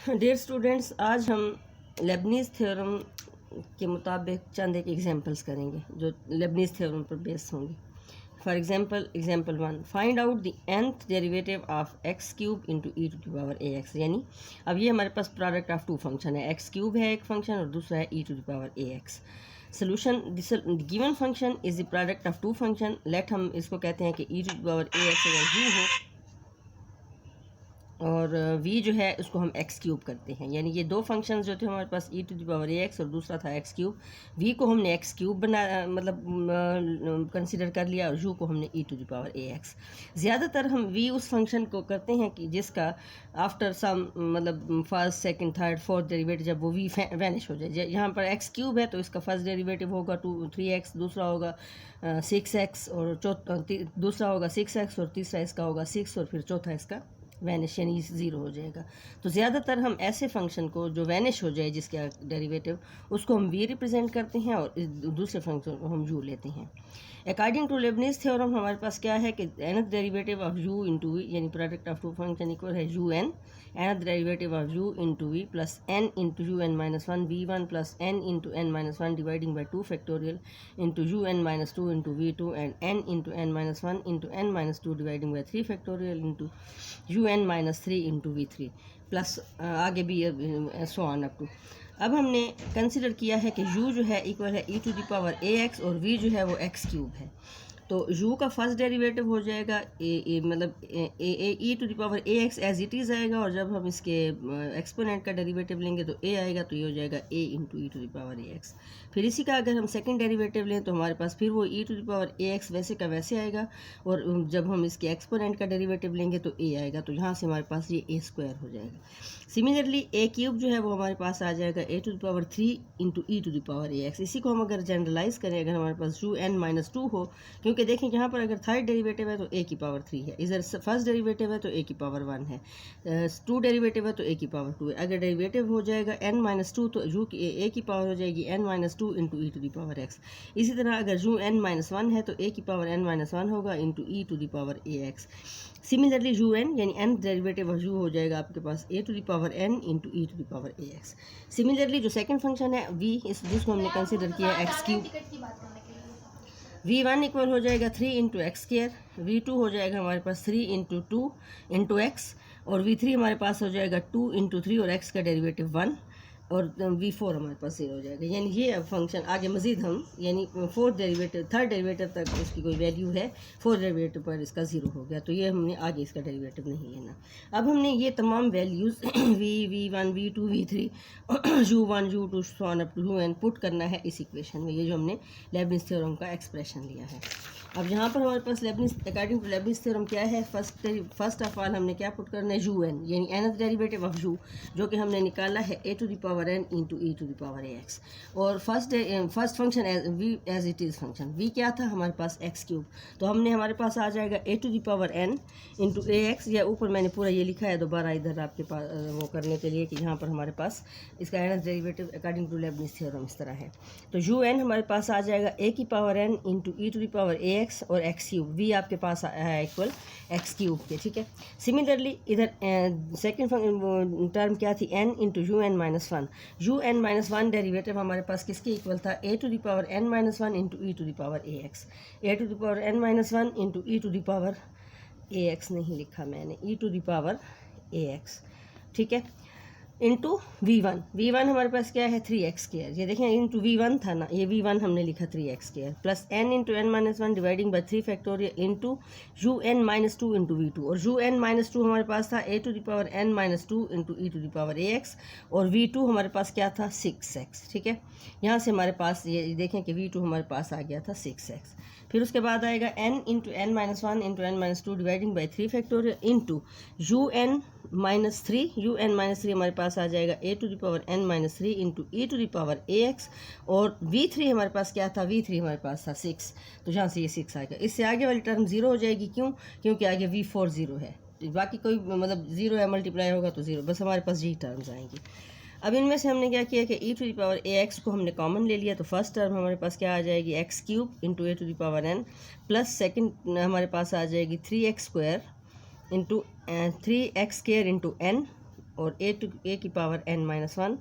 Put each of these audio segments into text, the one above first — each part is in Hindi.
डियर स्टूडेंट्स, आज हम लेबनीज़ थ्योरम के मुताबिक चंद एक एग्जांपल्स करेंगे जो लेबनीज़ थ्योरम पर बेस होंगी। For example, example 1, find out the nth derivative of x cube into e to the power a x. यानी अब ये हमारे पास प्रोडक्ट ऑफ टू फंक्शन है, एक्स क्यूब है एक फंक्शन और दूसरा है e to the power a x. Solution, given function is the product of two function. Let हम इसको कहते हैं कि e to the power a x अगर यू हो और v जो है उसको हम एक्स क्यूब करते हैं। यानी ये दो फंक्शन जो थे हमारे पास, e to the power a x और दूसरा था एक्स क्यूब। v को हमने एक्स क्यूब बना कंसिडर कर लिया और u को हमने e to the power a x. ज़्यादातर हम v उस फंक्शन को करते हैं कि जिसका after some first second third fourth derivative जब वो v वैनिश हो जाए। यहाँ पर एक्स क्यूब है तो इसका फर्स्ट डेरिवेटिव होगा 3x, दूसरा होगा 6x और दूसरा होगा 6x और तीसरा इसका होगा 6 और फिर चौथा इसका वैनिश यानी ज़ीरो हो जाएगा। तो ज़्यादातर हम ऐसे फंक्शन को जो वैनिश हो जाए जिसका डेरिवेटिव उसको हम v रिप्रेजेंट करते हैं और दूसरे फंक्शन को हम u लेते हैं। अकॉर्डिंग टू लेबनीज़ थ्योरम हमारे पास क्या है कि nth derivative of u into v यानी product of two function equal है un, nth derivative of u into v plus n into u n minus one v1 plus n into n minus one dividing by 2 factorial into u n minus 2 into v2 and n into n minus 1 into n minus 2 dividing by 3 factorial into u n minus 3 into v3 plus आगे भी सो ऑन अप टू। अब हमने कंसिडर किया है कि u जो है इक्वल है e to the power a x और v जो है वो एक्स क्यूब है। तो u का फर्स्ट डेरिवेटिव हो जाएगा e to the power a x as it is आएगा और जब हम इसके एक्सपोनेंट का डेरिवेटिव लेंगे तो a आएगा तो ये हो जाएगा a into e to the power a x. फिर इसी का अगर हम सेकंड डेरिवेटिव लें तो हमारे पास फिर वो e to the power a x वैसे का वैसे आएगा और जब हम इसके एक्सपोनेंट का डेरिवेटिव लेंगे तो a आएगा तो यहाँ से हमारे पास ये a स्क्वायर हो जाएगा। सिमिलरली a क्यूब जो है वो हमारे पास आ जाएगा a to the power 3 into e to the power a x. इसी को हम अगर जनरलाइज करें, अगर हमारे पास u n माइनस 2 हो, क्योंकि देखें यहाँ पर अगर थर्ड डेरिवेटिव है तो a की पावर 3 है, इधर फर्स्ट डेरिवेटिव है तो a की पावर 1 है, टू डेरिवेटिव है तो a की पावर 2 है। अगर डेरिवेटिव हो जाएगा n माइनस 2 तो u की a की पावर हो जाएगी n minus 2 into e to the power x. इसी तरह अगर u n माइनस 1 है तो a की पावर n माइनस 1 होगा into e to the power a x. Similarly u n यानी n डेरिवेटिव ऑफ u हो जाएगा आपके पास a to the power n into e to the power a x. Similarly जो सेकंड फंक्शन है v, जिसको हमने कंसिडर किया एक्स क्यूब, v1 इक्वल हो जाएगा 3 इंटू एक्स स्क्र, v2 हो जाएगा हमारे पास 3 इंटू 2 इंटू एक्स और v3 हमारे पास हो जाएगा 2 इंटू 3 और x का डेरिवेटिव 1 और v4 हमारे पास 0 हो जाएगा। यानी ये अब फंक्शन आगे मज़ीद हम यानी फोर्थ डेरिवेटिव थर्ड डेरिवेटिव तक इसकी कोई वैल्यू है, फोर्थ डेरिवेटिव पर इसका 0 हो गया तो ये हमने आगे इसका डेरिवेटिव नहीं लेना। अब हमने ये तमाम values v1 v2 v3 u1 u2 so on up to un put करना है इस इक्वेशन में, ये जो हमने लेबनीज़ थ्योरम का एक्सप्रेशन लिया है। अब यहाँ पर हमारे पास अकॉर्डिंग टू लेबनीज़ थ्योरम क्या है, फर्स्ट ऑफ ऑल हमने क्या पुट करना है un यानी nth डेरिवेटिव ऑफ u जो कि हमने निकाला है a to the power n into e to the power a x और first function as it is function v क्या था हमारे पास एक्स क्यूब, तो हमने हमारे पास आ जाएगा a to the power n into a x. या ऊपर मैंने पूरा ये लिखा है दोबारा इधर आपके पास वो करने के लिए कि यहाँ पर हमारे पास इसका nth derivative according to Leibniz theorem इस तरह है। तो un हमारे पास आ जाएगा a की power n into e to the power a x और एक्स क्यूब, v आपके पास है इक्वल एक्स क्यूब के, ठीक है। सिमिलरली इधर सेकेंड टर्म क्या थी, n into u n minus 1, u n minus 1 derivative हमारे पास किसके इक्वल था, a to the power n minus 1 into e to the power a x. a to the power n minus 1 into e to the power a x नहीं लिखा मैंने, e to the power a x, ठीक है, इंटू v1 हमारे पास क्या है 3x स्क्वायर। ये देखें इंटू v1 था ना, ये v1 हमने लिखा 3x square plus n into n minus 1 dividing by 3 factorial into u n minus 2 into v2 और यू एन माइनस 2 हमारे पास था a to the power n minus 2 into e to the power a x और v2 हमारे पास क्या था 6x, ठीक है। यहाँ से हमारे पास ये देखें कि v2 हमारे पास आ गया था 6x। फिर उसके बाद आएगा n into n minus 1 into n minus 2 dividing by 3 factorial into u n minus 3 हमारे पास आ जाएगा a to the power n minus 3 into e to the power a x और v3 हमारे पास क्या था, v3 हमारे पास था 6, तो यहाँ से ये 6 आएगा। इससे आगे वाली टर्म 0 हो जाएगी, क्यों, क्योंकि आगे v4 0 है, बाकी कोई 0 है मल्टीप्लाई होगा तो 0, बस हमारे पास यही टर्म्स आएंगी। अब इनमें से हमने क्या किया कि e to the power a x को हमने कॉमन ले लिया, तो फर्स्ट टर्म हमारे पास क्या आ जाएगी x cube into a to the power n plus second हमारे पास आ जाएगी 3x square into 3x square into n और a की पावर n-1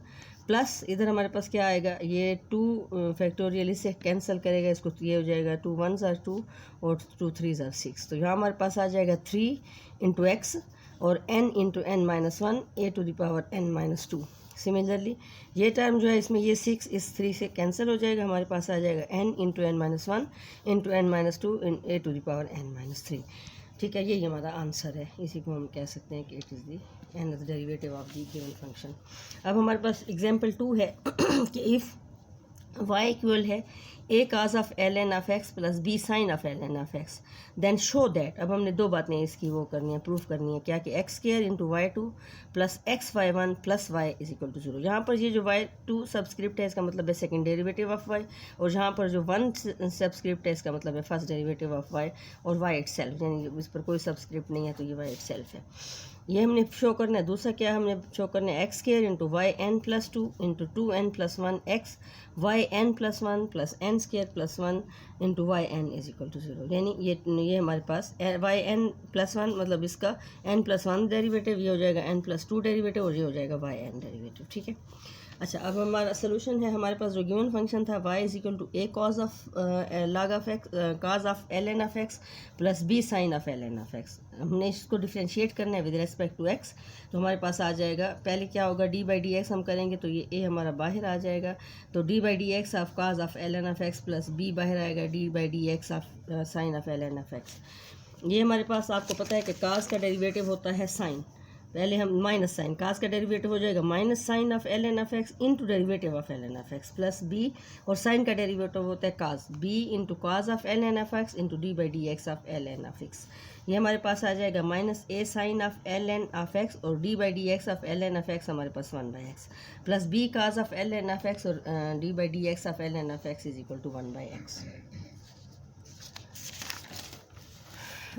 प्लस इधर हमारे पास क्या आएगा, ये 2 फैक्टोरियल इससे कैंसिल करेगा, इसको तो ये हो जाएगा 2 1s are 2 और 2 3s are 6। तो यहाँ हमारे पास आ जाएगा 3 इंटू एक्स और n into n-1 a to the power n-2। Similarly ये टर्म जो है इसमें ये 6 इस 3 से कैंसिल हो जाएगा, हमारे पास आ जाएगा n into n-1 into n-2 in a to the power n-3। ठीक है, यही हमारा आंसर है। इसी को हम कह सकते हैं कि it is the nth derivative of the given function. अब हमारे पास एग्जांपल 2 है कि इफ़ y इक्वल है a cos of ln of x plus b sine of ln of x then show that. अब हमने दो बातें इसकी वो करनी है, प्रूफ करनी है, क्या कि x square into y2 plus xy1 plus y is equal to 0। यहाँ पर ये जो y2 सबस्क्रिप्ट है इसका मतलब है सेकंड डेरिवेटिव ऑफ y, और यहाँ पर जो 1 सबस्क्रिप्ट है इसका मतलब है फर्स्ट डेरिवेटिव ऑफ y, और y इटसेल्फ, यानी इस पर कोई सबस्क्रिप्ट नहीं है तो ये y इटसेल्फ है। ये हमने शो करना है। दूसरा क्या हमने शो करना है, x square into y n plus 2 into 2n+1 x y n plus 1 plus n square plus 1 into y n is equal to 0। यानी ये हमारे पास वाई n प्लस 1 मतलब इसका n+1 डेरिवेटिव, ये हो जाएगा n+2 डेरिवेटिव, और ये हो जाएगा वाई एन डेरिवेटिव। ठीक है, अच्छा अब हमारा सोल्यूशन है, हमारे पास जो गिवन फंक्शन था y is equal to a cos of log of x cos of ln of x plus b sine of ln of x। हमने इसको डिफ्रेंशिएट करना है विद रेस्पेक्ट टू x, तो हमारे पास आ जाएगा, पहले क्या होगा d/dx हम करेंगे तो ये a हमारा बाहर आ जाएगा, तो d/dx of cos of ln of x plus b बाहर आएगा d/dx of sine of ln of x। ये हमारे पास आपको पता है कि cos का डेरिवेटिव होता है साइन, पहले हम माइनस साइन, कास का डेरिवेटिव हो जाएगा minus sine of ln of x into derivative of ln of x plus b, और साइन का डेरिवेटिव होता है cos b into cos of ln of x into d/dx of ln of x। ये हमारे पास आ जाएगा minus a sine of ln of x और d/dx of ln of x हमारे पास 1/x plus b cos of ln of x और d/dx of ln of x is equal to 1/x।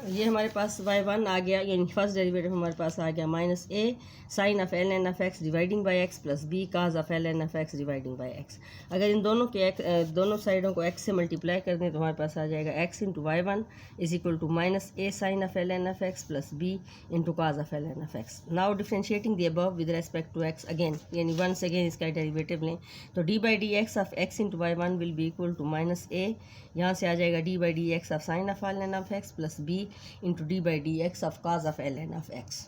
ये हमारे पास y1 आ गया, यानी फर्स्ट डेरिवेटिव हमारे पास आ गया minus a sine of ln of x dividing by x plus b cos of ln of x dividing by x। अगर इन दोनों के दोनों साइडों को x से मल्टीप्लाई कर दें तो हमारे पास आ जाएगा x into y1 is equal to minus a sine of ln of x plus b into cos of ln of x। Now differentiating the above with respect to x again, यानी वंस अगेन इसका डेरिवेटिव लें तो d/dx of x into y1 will be equal to minus a, यहाँ से आ जाएगा d/dx of sine of ln of x plus b into d/dx of cos of ln of x।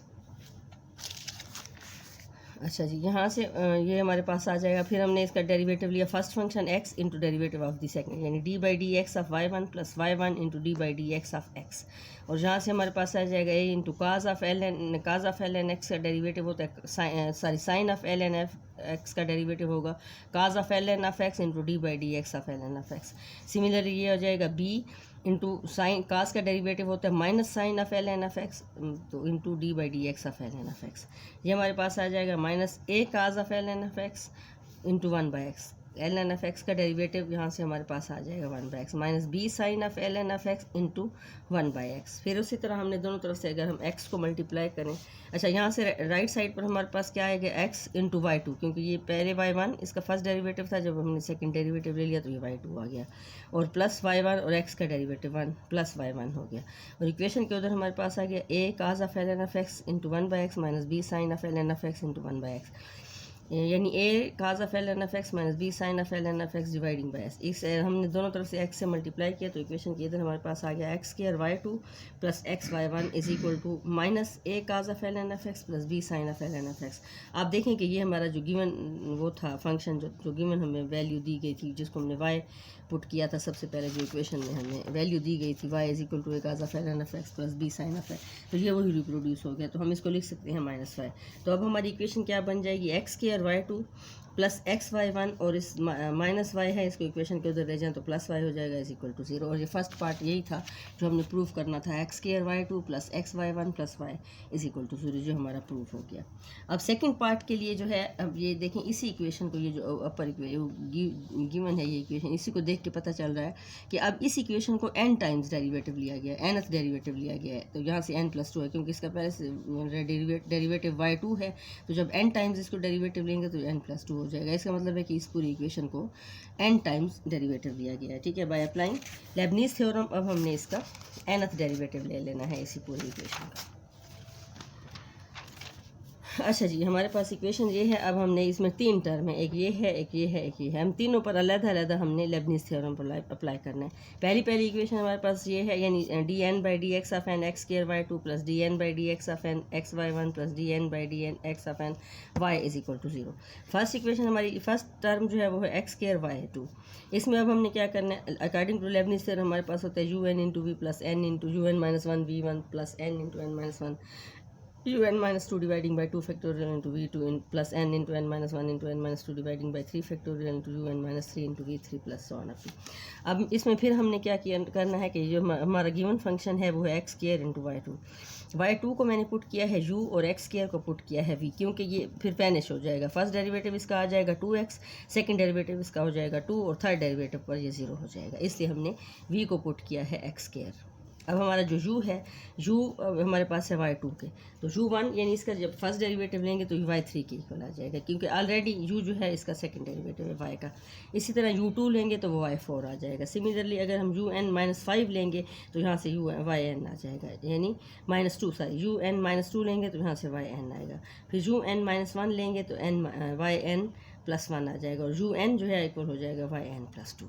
अच्छा जी, यहाँ से ये हमारे पास आ जाएगा, फिर हमने इसका डेरिवेटिव लिया first function x into derivative of the second, यानी d/dx of y1 plus y1 into d/dx of x, और जहाँ से हमारे पास आ जाएगा a into cos of ln x का डेरिवेटिव होता है साइन ऑफ ln x का डेरिवेटिव होगा cos of ln of x into d/dx of ln of x। Similarly ये हो जाएगा b इंटू साइन, कास का डेरिवेटिव होता है minus sine of ln of x तो into d/dx of ln of x। ये हमारे पास आ जाएगा minus a cos of ln of x into 1/x। ln of x का डेरिवेटिव यहाँ से हमारे पास आ जाएगा 1/x minus b sine of ln of x into 1/x। फिर उसी तरह हमने दोनों तरफ से अगर हम x को मल्टीप्लाई करें, अच्छा यहाँ से राइट साइड पर हमारे पास क्या आएगा x इंटू y2, क्योंकि ये पहले y1 इसका फर्स्ट डेरिवेटिव था, जब हमने सेकंड डेरिवेटिव ले लिया तो ये y2 आ गया, और प्लस y1 और x का डेरिवेटिव 1 प्लस y1 हो गया, और इक्वेशन के उधर हमारे पास आ गया a cos of ln of x into 1/x minus b sine of ln of x into 1/x, यानी a cos of ln of x minus b sine of ln of x dividing by s। इस हमने दोनों तरफ से x से मल्टीप्लाई किया तो इक्वेशन के इधर हमारे पास आ गया x square y2 plus x y1 is equal to minus a cos of ln of x plus b sine of ln of x। आप देखें कि ये हमारा जो गिवन वो था फंक्शन जो गिवन हमें वैल्यू दी गई थी, जिसको हमने y पुट किया था सबसे पहले, जो इक्वेशन में हमें वैल्यू दी गई थी y is equal to a cos of ln of x plus b sine of x, तो ये वही रिप्रोड्यूस हो गया, तो हम इसको लिख सकते हैं -y। तो अब हमारी इक्वेशन क्या बन जाएगी, x square y2 plus x y one, और इस माइनस वाई है, इसको इक्वेशन के उधर ले जाएं तो प्लस वाई हो जाएगा इज इक्वल टू 0। और ये फर्स्ट पार्ट यही था जो हमने प्रूफ करना था, x square y two plus x y one plus y is equal to 0, जो हमारा प्रूफ हो गया। अब सेकंड पार्ट के लिए जो है, अब ये देखें इसी इक्वेशन को, ये जो अपर गिवन है ये इक्वेशन, इसी को देख के पता चल रहा है कि अब इस इक्वेशन को n टाइम्स डेरिवेटिव लिया गया है, nth डेरिवेटिव लिया गया है, तो यहाँ से n+2 है, क्योंकि इसका पहले से डेरिवेटिव y2 है, तो जब n टाइम्स इसको डेरिवेटिव लेंगे तो n+2 हो जाएगा। इसका मतलब है कि इस पूरी इक्वेशन को n टाइम्स डेरिवेटिव लिया गया है। ठीक है, बाय अप्लाइंग लेबनीज थ्योरम अब हमने इसका nth डेरिवेटिव ले लेना है इसी पूरी इक्वेशन का। अच्छा जी, हमारे पास इक्वेशन ये है। अब हमने इसमें तीन टर्म है, एक ये है, एक ये है, एक ये है। हम तीनों पर अलग-अलग हमने लेबनीज़ थ्योरम पर अप्लाई करना है। पहली इक्वेशन हमारे पास ये है, यानी dn/dx of n x square y two plus dn/dx of n x y one plus dn/dx of n y is equal to 0। First equation हमारी फर्स्ट टर्म जो है वो है एक्स स्क्वायर वाई टू। इसमें अब हमने क्या करना है, अकॉर्डिंग टू लेबनीज़ थ्योरम हमारे पास होता है un into v plus n into un-1 v1 plus n into n-1 un-2 dividing by 2 factorial into v2 in plus n into n-1 into n-2 dividing by 3 factorial into un-3 into v3 plus so on up to। अब इसमें फिर हमने क्या करना है कि जो हमारा गिवन फंक्शन है वो है x square into y two को मैंने पुट किया है u और एक्स स्क्वायर को पुट किया है v, क्योंकि ये फिर वैनिश हो जाएगा। फर्स्ट डेरिवेटिव इसका आ जाएगा 2x, सेकंड डेरिवेटिव इसका हो जाएगा 2 और थर्ड डेरिवेटिव पर ये 0 हो जाएगा, इसलिए हमने v को पुट किया है एक्स स्क्वायर। अब हमारा जो u है, u हमारे पास है y2 के, तो u1 यानी इसका जब फर्स्ट डेरिवेटिव लेंगे तो y3 के इक्वल आ जाएगा, क्योंकि ऑलरेडी u जो है इसका सेकंड डेरिवेटिव है y का। इसी तरह u2 लेंगे तो वो y4 आ जाएगा। सिमिलरली अगर हम un-5 लेंगे तो यहाँ से yn आ जाएगा, यानी un-2 लेंगे तो यहाँ से yn आएगा। फिर un-1 लेंगे तो yn+1 आ जाएगा, और un जो है इक्वल हो जाएगा yn+2।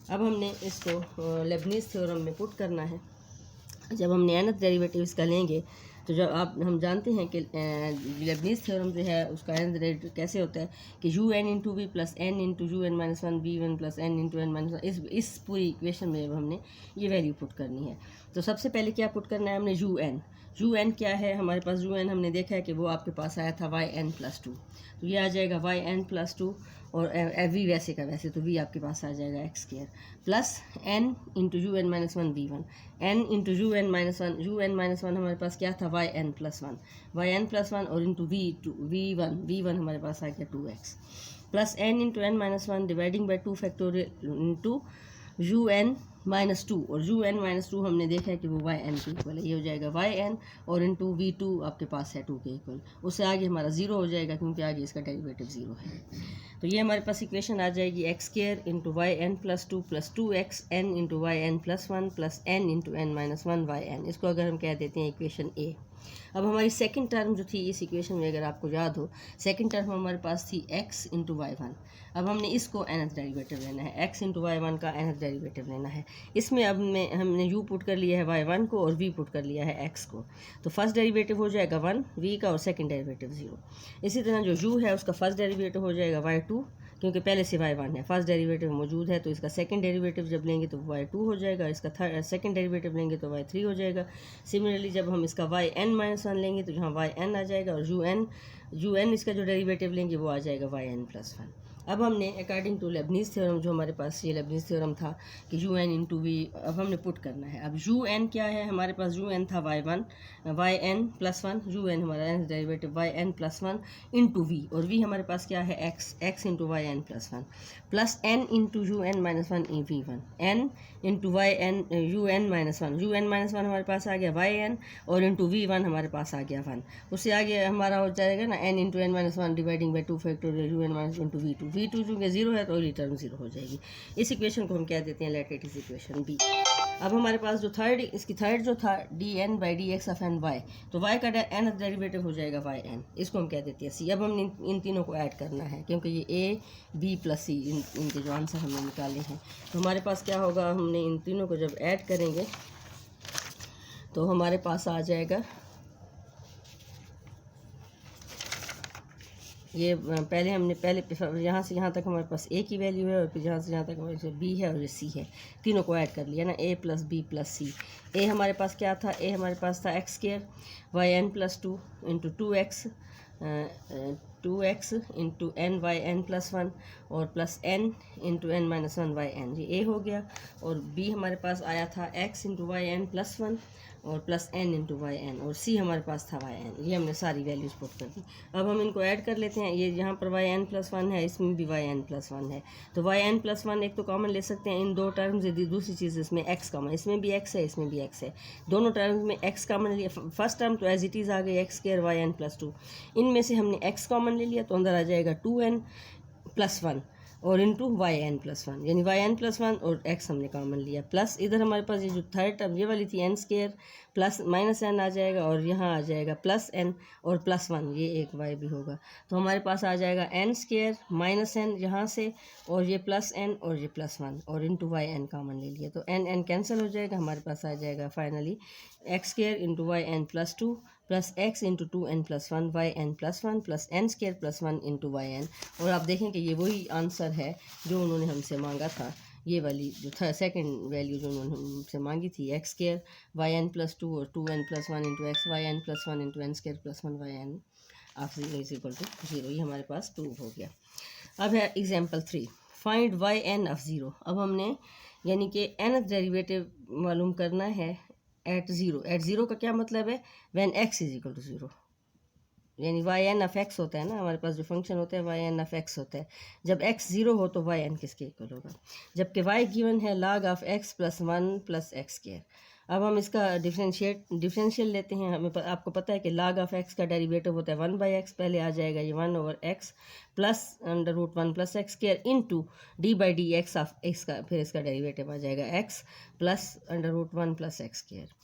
अब हमने इसको लेबनीज़ थ्योरम में पुट करना है। जब हम nth डेरिवेटिव इसका लेंगे तो जब हम जानते हैं कि लेबनीज़ थ्योरम जो है उसका nth डेरिवेटिव कैसे होता है कि un into v plus n into un-1 v1 plus n into n-1। इस पूरी इक्वेशन में हमने ये वैल्यू पुट करनी है। तो सबसे पहले क्या पुट करना है हमने un क्या है हमारे पास, un हमने देखा है कि वो आपके पास आया था yn+2, तो ये आ जाएगा yn+2 और v वैसे का वैसे, तो v आपके पास आ जाएगा x square plus n into un-1 v1, n into un-1 हमारे पास क्या था yn+1 और इंटू v1 हमारे पास आ गया 2x plus n into n-1 dividing by 2 factorial into un-2, और un-2 हमने देखा है कि वो yn के इक्वल है, ये हो जाएगा yn और इंटू v2 आपके पास है 2 के इक्वल। उससे आगे हमारा 0 हो जाएगा क्योंकि आगे इसका डेरिवेटिव 0 है। तो ये हमारे पास इक्वेशन आ जाएगी x square into yn+2 plus 2x n into yn+1 plus n into n-1 yn। इसको अगर हम कह देते हैं इक्वेशन ए। अब हमारी सेकंड टर्म जो थी इस इक्वेशन में, अगर आपको याद हो, सेकंड टर्म हमारे पास थी x इंटू y1। अब हमने इसको nth डेरिवेटिव लेना है, x इंटू y1 का nth डेरिवेटिव लेना है। इसमें अब हमने u पुट कर लिया है y1 को और v पुट कर लिया है x को, तो फर्स्ट डेरिवेटिव हो जाएगा 1 v का और सेकंड डेरिवेटिव 0। इसी तरह जो u है उसका फर्स्ट डेरिवेटिव हो जाएगा y2, क्योंकि पहले से y1 है, फर्स्ट डेरिवेटिव मौजूद है, तो इसका सेकंड डेरिवेटिव जब लेंगे तो y2 हो जाएगा, इसका सेकंड डेरिवेटिव लेंगे तो y3 हो जाएगा। सिमिलरली जब हम इसका yn-1 लेंगे तो यहाँ yn आ जाएगा, और un इसका जो डेरिवेटिव लेंगे वो आ जाएगा yn+1। अब हमने अकॉर्डिंग टू लेबनीज़ थ्योरम, जो हमारे पास ये लेबनीज़ थ्योरम था कि un इंटू वी, अब हमने पुट करना है। अब un क्या है हमारे पास, un था yn+1, un हमारा n derivative yn+1 into v, और v हमारे पास क्या है x into yn+1 plus n into un-1 v1, n into un-1 हमारे पास आ गया yn और इंटू v1 हमारे पास आ गया 1। उससे आगे हमारा हो जाएगा ना n into n-1 dividing by 2 factorial un-1 into v2 चूँकि 0 है तो अगली टर्म 0 हो जाएगी। इस इक्वेशन को हम क्या देते हैं, let it is equation B. अब हमारे पास जो इसकी थर्ड जो था dn/dx ऑफ n y, तो y का nth डेरिवेटिव हो जाएगा yn, इसको हम क्या देते हैं c। अब हम इन तीनों को ऐड करना है, क्योंकि ये a b प्लस c इनके जो आंसर हमने निकाले हैं। तो हमारे पास क्या होगा, हमने इन तीनों को जब ऐड करेंगे तो हमारे पास आ जाएगा ये पहले यहाँ से यहाँ तक हमारे पास a की वैल्यू है, और फिर यहाँ से यहाँ तक हमारे पास b है और ये c है, तीनों को ऐड कर लिया ना, a plus b plus c। a हमारे पास क्या था, a हमारे पास था x square yn+2 into 2x into n+1 और plus n into n-1 yn, ये a हो गया। और b हमारे पास आया था x इंटू yn+1 और प्लस n इंटू yn, और c हमारे पास था yn। ये हमने सारी वैल्यूज पुट कर दी। अब हम इनको ऐड कर लेते हैं। ये यहाँ पर yn+1 है, इसमें भी yn+1 है, तो yn+1 एक तो कॉमन ले सकते हैं इन दो टर्म से, दूसरी चीज़ इसमें x कॉमन, इसमें भी x है, इसमें भी x है, दोनों टर्म्स में x कॉमन लिया। फर्स्ट टर्म तो एज इट इज़ आ गई x स्क्वायर yn+2, इनमें से हमने x कॉमन ले लिया तो अंदर आ जाएगा 2n+1 और into y n plus one, यानी वाई एन प्लस वन और एक्स हमने कॉमन लिया, प्लस इधर हमारे पास ये जो थर्ड टर्म ये वाली थी n square plus minus n आ जाएगा, और यहाँ आ जाएगा प्लस एन और प्लस वन, ये एक वाई भी होगा। तो हमारे पास आ जाएगा एन स्केयर माइनस एन यहाँ से, और ये प्लस एन और ये प्लस वन, और इंटू वाई एन कॉमन ले लिया, तो एन एन कैंसिल हो जाएगा, हमारे पास आ जाएगा finally x square into y n plus two plus x into two n plus one y n plus one plus n square plus one into y n. और आप देखें कि ये वही आंसर है जो उन्होंने हमसे मांगा था, ये वाली जो था सेकंड वैल्यू जो उन्होंने हमसे मांगी थी, x square y n plus two और two n plus one into x y n plus one into n square plus one y n of zero is equal to zero. ये हमारे पास प्रूव हो गया। अब है example 3, find y n of zero. अब हमने यानी कि nth डेरिवेटिव मालूम करना है एट ज़ीरो। एट ज़ीरो का क्या मतलब है, when x is equal to zero, यानी वाई एन ऑफ एक्स होता है ना, हमारे पास जो फंक्शन होता है वाई एन ऑफ एक्स होता है। जब x ज़ीरो हो तो वाई एन किसके इक्वल होगा, जबकि y गिवन है log of x plus one plus x square. अब हम इसका डिफरेंशियल लेते हैं। आपको पता है कि log ऑफ x का डेरिवेटिव होता है वन बाई एक्स, पहले आ जाएगा ये one over x plus under root one plus x square into d by d x of x का, फिर इसका डेरिवेटिव आ जाएगा x plus under root one plus x square.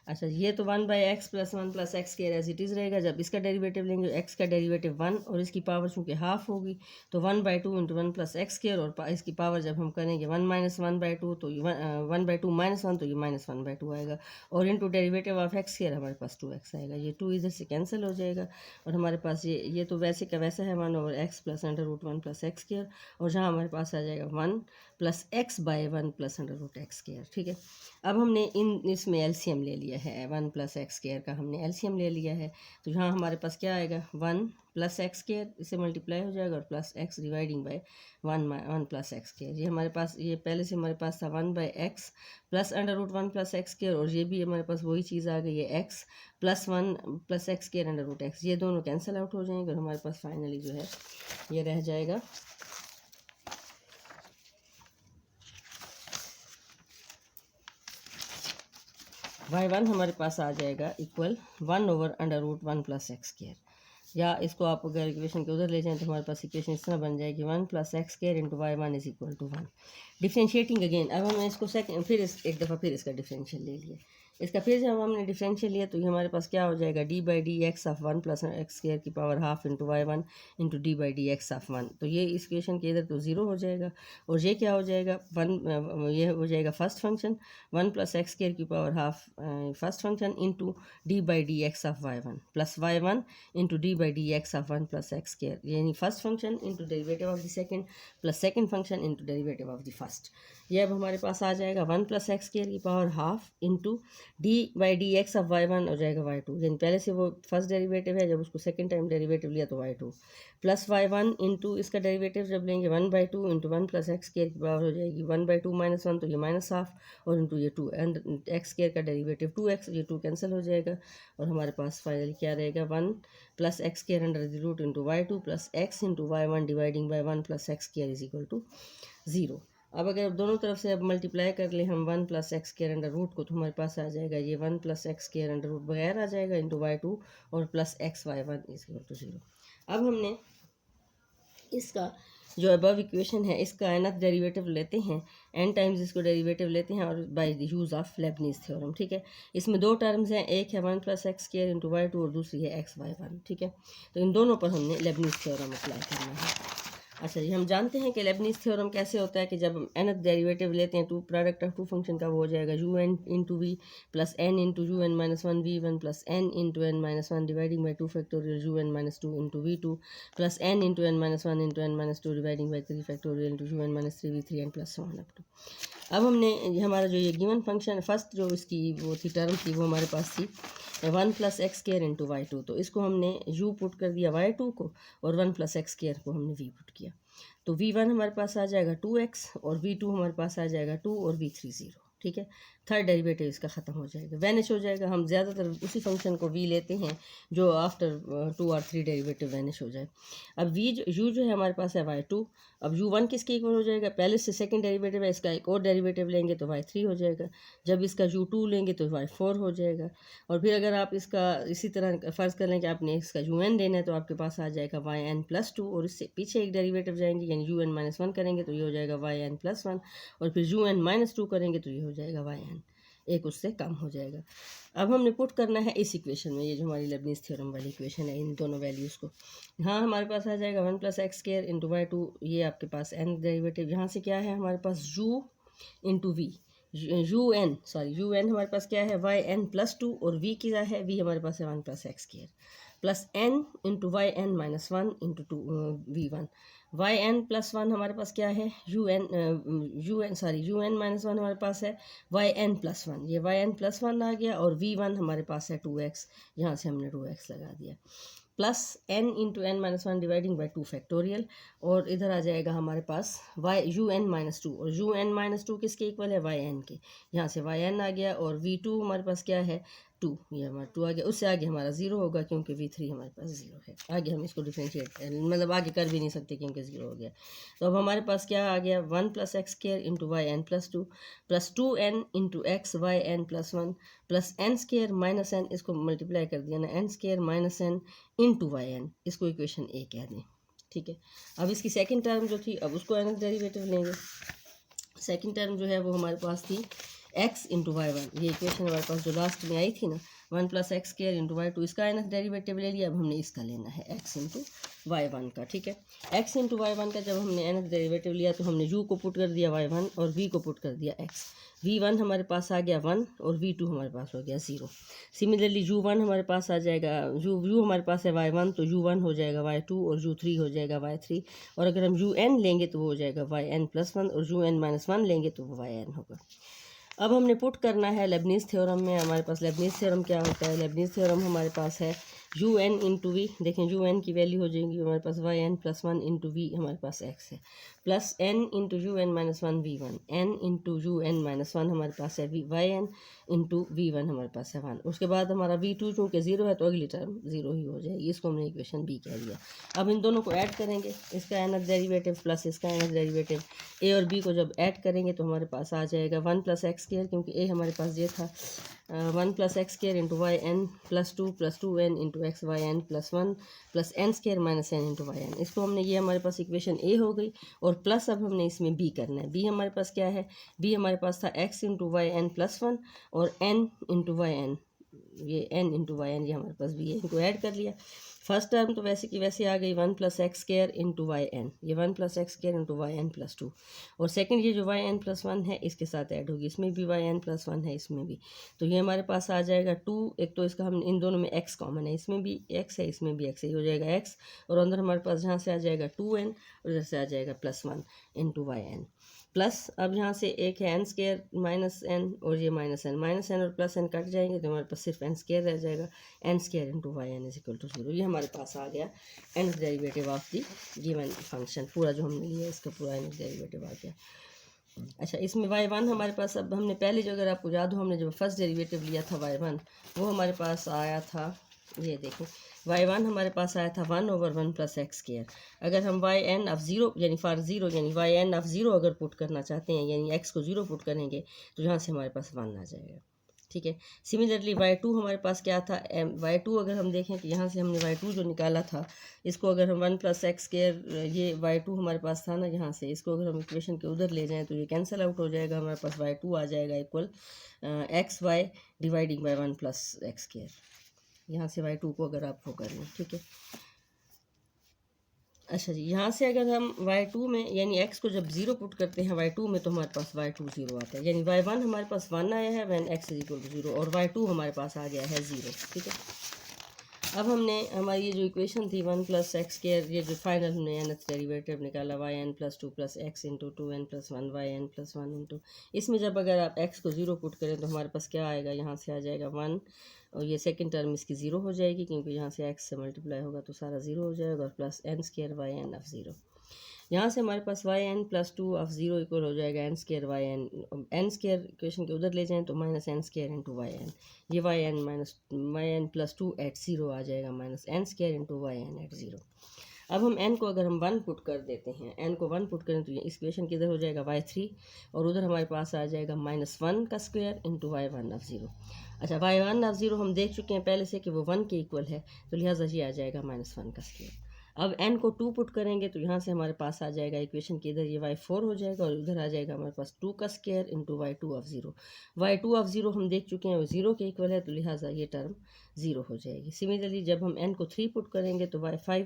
अच्छा, ये तो one by x plus one plus x square as it is रहेगा। जब इसका डेरिवेटिव लेंगे, एक्स का डेरिवेटिव वन और इसकी पावर चूँकि हाफ होगी तो one by two into one plus x square, और इसकी पावर जब हम करेंगे one minus one by to तो ये one by two minus one तो ये माइनस वन बाई टू आएगा, और into derivative of x square हमारे पास टू एक्स आएगा। ये टू इधर से कैंसिल हो जाएगा, और हमारे पास ये तो वैसे का वैसा है one over x plus under root one plus x square, और जहाँ हमारे पास आ जाएगा one plus x by one plus under root x square. ठीक है, अब हमने इसमें एलसीएम ले लिया है, वन प्लस एक्स स्क्वायर का हमने एलसीएम ले लिया है, तो यहाँ हमारे पास क्या आएगा, वन प्लस एक्स स्क्वायर, इससे मल्टीप्लाई हो जाएगा, और plus x dividing by one plus x square. ये हमारे पास, ये पहले से हमारे पास था one by x plus under root one plus x square, और ये भी हमारे पास वही चीज़ आ गई है x plus one plus x square under root x. ये दोनों कैंसिल आउट हो जाएंगे, और हमारे पास फाइनली जो है ये रह जाएगा वाई वन हमारे पास आ जाएगा equal one over under root one plus x square, या इसको आप अगर इक्वेशन के उधर ले जाएं तो हमारे पास इक्वेशन इस तरह बन जाएगी one plus x square into y one is equal to one. Differentiating again, अब हमने इसको सेकंड फिर एक दफ़ा फिर इसका डिफरेंशियल ले लिया। इसका फिर जब हमने डिफरेंशियल लिया तो ये हमारे पास क्या हो जाएगा, d by d x of one plus x square की power half into y one into d by d x of one. तो ये इस इक्वेशन के इधर तो ज़ीरो हो जाएगा, और ये क्या हो जाएगा, ये हो जाएगा first function one plus x square की power half first function into d by d x of y one plus y one into d by d x of one plus x square, यानी first function into derivative of the second plus second function into derivative of the first. ये अब हमारे पास आ जाएगा वन प्लस एक्स स्क्वायर की power half into d by d x of y one हो जाएगा वाई टू, यानी पहले से वो फर्स्ट डेरिवेटिव है, जब उसको सेकंड टाइम डेरिवेटिव लिया तो y two plus y one into इसका डेरिवेटिव जब लेंगे one by two into one plus x square की पावर हो जाएगी one by two minus one तो ये माइनस हाफ, और इंटू ये टू एंड एक्स स्क्वायर का डेरिवेटिव टू एक्स, ये टू कैंसिल हो जाएगा, और हमारे पास फाइनली क्या रहेगा, one plus x square under the root into y two plus x into y one dividing by one plus x square is equal to zero. अब अगर दोनों तरफ से अब मल्टीप्लाई कर ले हम one plus x square under root को, तो हमारे पास आ जाएगा ये one plus x square under root बगैर आ जाएगा इंटू वाई टू और plus x y one is equal to zero. अब हमने इसका जो अबव इक्वेशन है इसका nth डेरिवेटिव लेते हैं, n टाइम्स इसको डेरिवेटिव लेते हैं, और by the use of Leibniz theorem. ठीक है, इसमें दो टर्म्स हैं, एक है one plus x square into y two और दूसरी है एक्स वाई वन। ठीक है, तो इन दोनों पर हमने लेबनीज़ थ्योरम अप्लाई करना है। अच्छा जी, हम जानते हैं कि लेबनीज़ थ्योरम कैसे होता है कि जब nth डेरिवेटिव लेते हैं, to product of two function का वो हो जाएगा u n into v plus n into u n minus one v one plus n into n minus one dividing by two factorial u n minus two into v two plus n into n minus one into n minus two dividing by three factorial into u n minus three v three n plus one up to. अब हमने हमारा जो ये गिवन फंक्शन फर्स्ट जो इसकी वो थी टर्म थी वो हमारे पास थी one plus x square into y two, तो इसको हमने यू पुट कर दिया वाई टू को, और वन प्लस एक्स स्क्वायर को हमने वी पुट किया, तो वी वन हमारे पास आ जाएगा टू एक्स और वी टू हमारे पास आ जाएगा टू और वी थ्री ज़ीरो। ठीक है, थर्ड डेरिवेटिव इसका ख़त्म हो जाएगा, वैनिश हो जाएगा। हम ज़्यादातर उसी फंक्शन को v लेते हैं जो आफ्टर 2 और 3 डेरिवेटिव वैनिश हो जाए। अब u जो है हमारे पास है y2। अब u1 किसके इक्वल हो जाएगा, पहले से सेकंड डेरिवेटिव है, इसका एक और डेरिवेटिव लेंगे तो y3 हो जाएगा। जब इसका u2 लेंगे तो y4 हो जाएगा। और फिर अगर आप इसका इसी तरह फ़र्ज़ कर लें कि आपने इसका un लेना है तो आपके पास आ जाएगा yn+2, और इससे पीछे एक डेरिवेटिव जाएंगे यानी un-1 करेंगे तो ये हो जाएगा yn+1, और फिर un-2 करेंगे तो ये हो जाएगा yn, एक उससे कम हो जाएगा। अब हमने पुट करना है इस इक्वेशन में, ये जो हमारी लेबनीज़ थ्योरम वाली इक्वेशन है, इन दोनों वैल्यूज़ को। यहाँ हमारे पास आ जाएगा 1 + x² इंटू y2, ये आपके पास n डेरिवेटिव। यहाँ से क्या है हमारे पास u इंटू वी, un हमारे पास क्या है yn+2, और v क्या है, v हमारे पास है 1 + x² plus n into yn-1 into v1। yn+1 हमारे पास क्या है un-1 हमारे पास है yn+1, ये yn+1 आ गया, और v1 हमारे पास है 2x, यहाँ से हमने 2x लगा दिया, plus n into n-1 dividing by 2 factorial, और इधर आ जाएगा हमारे पास un-2, और un-2 किसके इक्वल है yn के, यहाँ से yn आ गया, और v2 हमारे पास क्या है 2, ये हमारा 2 आ गया, उससे आगे हमारा 0 होगा क्योंकि v3 हमारे पास 0 है। आगे हम इसको डिफ्रेंशिएट मतलब आगे कर भी नहीं सकते क्योंकि 0 हो गया। तो अब हमारे पास क्या आ गया 1 + x² into yn+2 plus 2n into x yn+1 plus n² minus n, इसको मल्टीप्लाई कर दिया ना, n² - n इंटू yn, इसको इक्वेशन ए कह दें। ठीक है, अब इसकी सेकंड टर्म जो थी, अब उसको nth डेरिवेटिव लेंगे। सेकंड टर्म जो है वो हमारे पास थी x इंटू y1, ये इक्वेशन हमारे पास जो लास्ट में आई थी ना, 1 + x² इंटू y2, इसका nth डेरिवेटिव ले लिया। अब हमने इसका लेना है x इंटू y1 का। ठीक है, x इंटू y1 का जब हमने nth डेरिवेटिव लिया तो हमने u को पुट कर दिया y1 और v को पुट कर दिया x। v1 हमारे पास आ गया 1 और v2 हमारे पास हो गया 0। सिमिलरली u1 हमारे पास आ जाएगा, u हमारे पास है y1 तो u1 हो जाएगा y2 और u3 हो जाएगा y3, और अगर हम un लेंगे तो वो हो जाएगा yn+1, और un-1 लेंगे तो वो yn होगा। अब हमने पुट करना है लेबनीज़ थ्योरम में। हमारे पास लेबनीज़ थ्योरम क्या होता है, लेबनीज़ थ्योरम हमारे पास है un इंटू वी, देखें un की वैल्यू हो जाएगी हमारे पास yn+1 इंटू वी, हमारे पास x है, plus n into un-1 v1, n into un-1 हमारे पास है yn इंटू v1 हमारे पास है 1। उसके बाद हमारा v2 चूँकि 0 है तो अगली टर्म 0 ही हो जाएगी, इसको हमने इक्वेशन बी कह दिया। अब इन दोनों को ऐड करेंगे, इसका nth डेरिवेटिव प्लस इसका nth डेरिवेटिव, ए और बी को जब ऐड करेंगे तो हमारे पास आ जाएगा 1 + x² क्योंकि ए हमारे पास ये था 1 + x² into yn+2 plus 2n into x yn+1 plus n² - n into yn। इसको हमने, ये हमारे पास इक्वेशन ए हो गई, और प्लस अब हमने इसमें बी करना है। बी हमारे पास क्या है, बी हमारे पास था x इंटू yn+1 और n इंटू yn, ये n इंटू yn, ये हमारे पास बी है, इनको ऐड कर लिया। फर्स्ट टर्म तो वैसे की वैसे आ गई 1 + x² इंटू yn, ये 1 + x² इंटू yn+2, और सेकंड ये जो yn+1 है इसके साथ ऐड होगी, इसमें भी yn+1 है, इसमें भी, तो ये हमारे पास आ जाएगा 2। एक तो इसका हम इन दोनों में x कॉमन है, इसमें भी x है इसमें भी x है, ये हो जाएगा x, और अंदर हमारे पास जहाँ से आ जाएगा 2n और इधर से आ जाएगा +1 इंटू yn, प्लस अब यहाँ से एक है n² - n और ये -n और प्लस n कट जाएंगे तो हमारे पास सिर्फ n² रह जाएगा, n² इंटू yn = 0। ये हमारे पास आ गया nth derivative of the given function, पूरा जो हमने लिया इसका पूरा nth डेरिवेटिव आ गया। अच्छा, इसमें y1 हमारे पास, अब हमने पहले जो, अगर आपको याद हो, हमने जब फर्स्ट डेरिवेटिव लिया था y1, वो हमारे पास आया था, ये देखें y1 हमारे पास आया था 1/1 + x²। अगर हम yn(0) यानी फॉर 0 यानी yn(0) अगर पुट करना चाहते हैं, यानी x को 0 पुट करेंगे तो यहाँ से हमारे पास 1 आ जाएगा। ठीक है, सिमिलरली y2 हमारे पास क्या था, y2 अगर हम देखें कि यहाँ से हमने y2 जो निकाला था, इसको अगर हम 1 + x², ये y2 हमारे पास था ना, यहाँ से इसको अगर हम इक्वेशन के उधर ले जाएँ तो ये कैंसिल आउट हो जाएगा, हमारे पास y2 आ जाएगा equal xy dividing by 1 + x²। यहाँ से y2 को अगर आप वो कर लें, ठीक है। अच्छा जी, यहाँ से अगर हम y2 में यानी x को जब 0 पुट करते हैं y2 में तो हमारे पास y2 0 आता है, यानी y1 हमारे पास 1 आया है व्हेन x = 0, और y2 हमारे पास आ गया है 0। ठीक है, अब हमने हमारी ये जो इक्वेशन थी 1 + x², ये जो फाइनल हमने nth डेरिवेटिव निकाला yn+2 + x into 2n+1 yn+1 into, इसमें जब अगर आप x को 0 पुट करें तो हमारे पास क्या आएगा, यहाँ से आ जाएगा 1, और ये सेकंड टर्म इसकी 0 हो जाएगी क्योंकि यहाँ से x से मल्टीप्लाई होगा तो सारा 0 हो जाएगा, और प्लस n² yn(0). यहाँ से हमारे पास y n plus two of zero equal हो जाएगा n square y n square equation के उधर ले जाएँ तो minus n square into y n, ये y n plus two at zero आ जाएगा minus n square into y n at zero. अब हम n को अगर हम 1 पुट कर देते हैं, n को 1 पुट करें तो ये इस इक्वेशन किधर हो जाएगा y3 और उधर हमारे पास आ जाएगा -1 का square into y1 of zero. अच्छा, y1 ऑफ ज़ीरो हम देख चुके हैं पहले से कि वो 1 के इक्वल है, तो लिहाजा ये आ जाएगा -1 का स्क्वायर। अब n को 2 पुट करेंगे तो यहाँ से हमारे पास आ जाएगा इक्वेशन के इधर ये y4 हो जाएगा और उधर आ जाएगा हमारे पास 2 का square into y2 of zero. y2 of zero हम देख चुके हैं वो 0 के इक्वल है, तो लिहाजा ये टर्म 0 हो जाएगी। सिमिलरली जब हम n को 3 पुट करेंगे तो y5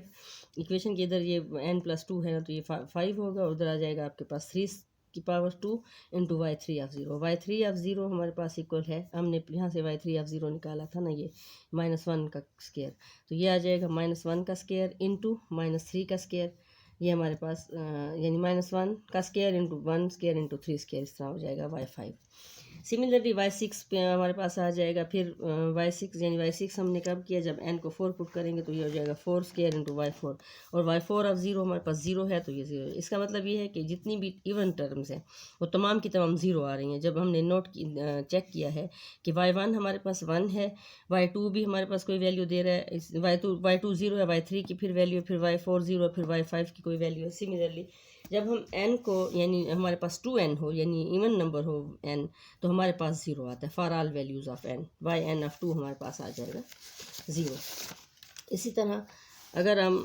इक्वेशन के इधर ये n प्लस 2 है ना, तो ये 5 होगा और उधर आ जाएगा आपके पास 3 की power 2 into y3 of zero. y3 of zero हमारे पास इक्वल है, हमने यहाँ से y3 ऑफ ज़ीरो निकाला था ना, ये -1 का स्केयर, तो ये आ जाएगा -1 का स्केयर इंटू -3 का स्केयर, ये हमारे पास यानी -1 का square into 1 square into 3 square, इस तरह हो जाएगा y5। सिमिलरली y6 पे हमारे पास आ जाएगा फिर y6 यानी y6 हमने कब किया, जब n को 4 पुट करेंगे तो ये हो जाएगा 4 स्केयर इंटू y4 और y4 ऑफ ज़ीरो हमारे पास 0 है, तो ये 0 है। इसका मतलब ये है कि जितनी भी इवन टर्म्स हैं वो तमाम की तमाम 0 आ रही हैं। जब हमने चेक किया है कि y1 हमारे पास 1 है, y2 भी हमारे पास कोई वैल्यू दे रहा है, y2 0 है, y3 की फिर वैल्यू, फिर y4 0 है, फिर y5 की कोई वैल्यू है। सिमिलरली जब हम n को यानी हमारे पास 2n हो यानी इवन नंबर हो n, तो हमारे पास 0 आता है for all values of n, y n of 2 हमारे पास आ जाएगा 0। इसी तरह अगर हम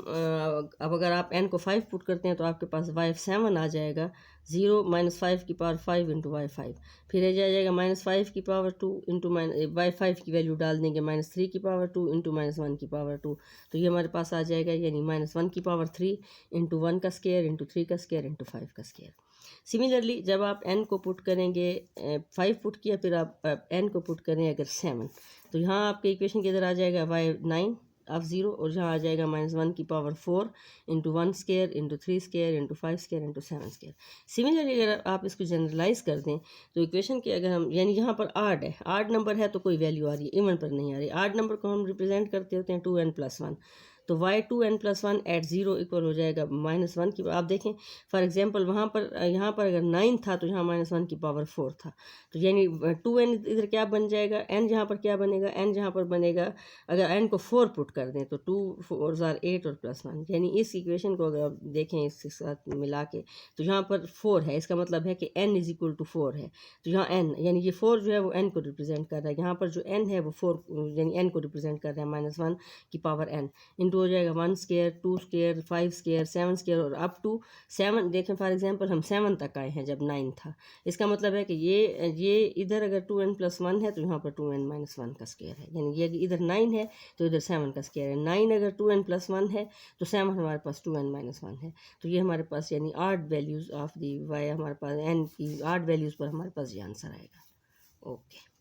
अब अगर आप n को 5 पुट करते हैं तो आपके पास y7 आ जाएगा 0 -5 की पावर 5 इंटू y5, फिर आ जाएगा -5 की पावर 2 इंटू y5 की वैल्यू डाल देंगे -3 की पावर 2 इंटू -1 की पावर 2, तो ये हमारे पास आ जाएगा यानी -1 की पावर 3 इंटू 1 का स्केयर इंटू 3 का स्केयर इंटू 5 का स्केयर। सिमिलरली जब आप n को पुट करेंगे 5 पुट किया, फिर आप n को पुट करें अगर 7, तो यहाँ आपके इक्वेशन के इधर आ जाएगा y9 ऑफ ज़ीरो और यहाँ आ जाएगा -1 की power 4 into 1 square into 3 square into 5 square into 7 square. Similarly अगर आप इसको जनरलाइज कर दें तो इक्वेशन के अगर हम यानी यहाँ पर आड है, आड नंबर है तो कोई वैल्यू आ रही है, इवन पर नहीं आ रही। आड नंबर को हम रिप्रेजेंट करते होते हैं 2n+1, तो y2n+1 एट ज़ीरो इक्वल हो जाएगा -1 की। आप देखें फॉर एग्जांपल वहाँ पर यहाँ पर अगर 9 था तो यहाँ -1 की पावर 4 था, तो यानी 2n इधर क्या बन जाएगा, n जहाँ पर क्या बनेगा, n जहाँ पर बनेगा अगर n को 4 पुट कर दें तो 2 4 ज़ार 8 और +1, यानी इस इक्वेशन को अगर आप देखें इसके साथ मिला के तो यहाँ पर 4 है, इसका मतलब है कि n इज इक्वल टू 4 है, तो यहाँ n यानी ये 4 जो है वो n को रिप्रेजेंट कर रहा है, यहाँ पर जो n है वो 4 यानी n को रिप्रेजेंट कर रहा है -1 की पावर n इंटू हो जाएगा 1 स्केयर 2 स्केयर 5 स्केयर 7 स्केयर और अप टू 7। देखें फॉर एग्जांपल हम 7 तक आए हैं जब 9 था, इसका मतलब है कि ये इधर अगर 2n+1 है तो यहाँ पर 2n-1 का स्केयर है, यानी ये इधर 9 है तो इधर 7 का स्केयर है। 9 अगर 2n+1 है तो 7 हमारे पास 2n-1 है, तो ये हमारे पास यानी आड वैल्यूज़ ऑफ दी वाई हमारे पास n की आड वैल्यूज़ पर हमारे पास ये आंसर आएगा। ओके।